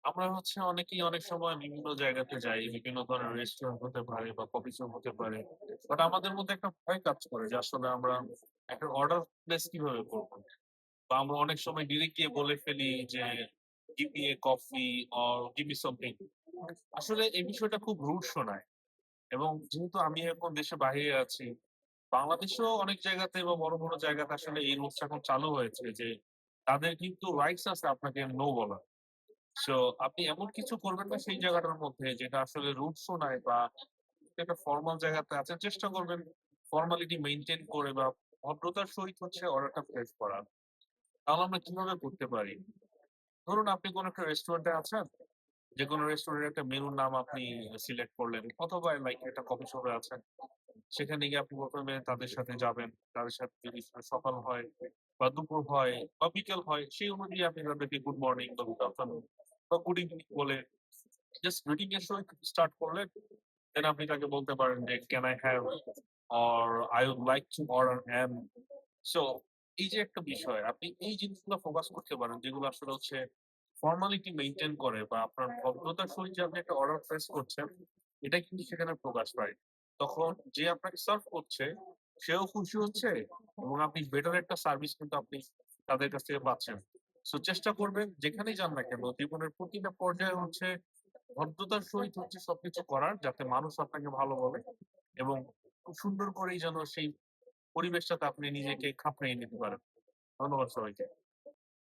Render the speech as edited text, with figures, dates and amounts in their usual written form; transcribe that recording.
আমরা হচ্ছে অনেকেই অনেক সময় বিভিন্ন জায়গাতে যাই। বিভিন্ন ধরনের রেস্টুরেন্ট হতে পারে বা কফি শপ হতে পারে। বাট আমাদের মধ্যে একটা ভয় কাজ করে যে আসলে আমরা একটা অর্ডার প্লেস কিভাবে করব? বা আমরা অনেক সময় ডিরেক্ট গিয়ে বলে ফেলি যে, "give me a coffee or give me something." আসলে এই বিষয়টা খুব রুড শোনায় এবং যেহেতু আমি এখন দেশের বাহিরে আছি, বাংলাদেশেও অনেক জায়গাতে বা বড়, বড় জায়গাতে আসলে এই রুলসটা এখন চালু হয়েছে যে তাদের কিন্তু রাইটস আছে আপনাকে নো বলার। সো আপনি এমন কিছু করবেন না সেই জায়গাটার মধ্যে যেটা আসলে রুড শোনায় বা একটা ফরমাল জায়গাতে আছেন, চেষ্টা করবেন ফর্মালিটি মেইনটেইন করে বা ভদ্রতার সহিত হচ্ছে অর্ডারটা প্লেস করা। তাহলে আমরা কিভাবে করতে পারি? ধরুন আপনি কোন একটা রেস্টুরেন্টে আছেন, যেকোনো রেস্টুরেন্টের একটা মেনুর নাম আপনি সিলেক্ট করলেন অথবা লাইক একটা কফি শপে আছেন। সেখানে গিয়ে আপনি ১ম এ তাদের সাথে যাবেন। তাদের সাথে যদি সকাল হয় বা দুপুর হয় বা বিকেল হয় সেই অনুযায়ী আপনি তাদেরকে গুড মর্নিং বা গুড আফটারনুন বা গুড ইভনিং বলে জাস্ট গ্রিটিং এর সহিত স্টার্ট করলেন। দেন আপনি তাকে বলতে পারেন যে, "can I have or I would like to order an" so এই যে একটা বিষয় আপনি এই জিনিসগুলো ফোকাস করতে পারেন যেগুলো আসলে হচ্ছে ফর্মালিটি মেইনটেইন করে বা আপনার ভদ্রতার সহিত যে আপনি একটা অর্ডার প্লেস করছেন, এটা কিন্তু সেখানে প্রকাশ পায়। তখন যে আপনাকে সার্ভ করছে সেও খুশি হচ্ছে এবং আপনি বেটার একটা সার্ভিস কিন্তু আপনি তাদের কাছ থেকে পাচ্ছেন। সো চেষ্টা করবেন যেখানেই যান না কেন জীবনের প্রতিটা পর্যায়ে হচ্ছে ভদ্রতার সহিত হচ্ছে সবকিছু করার যাতে মানুষ আপনাকে ভালো বলে এবং খুব সুন্দর করেই যেন সেই পরিবেশটাতে আপনি নিজেকে খাপ খাইয়ে নিতে পারেন। ধন্যবাদ সবাইকে।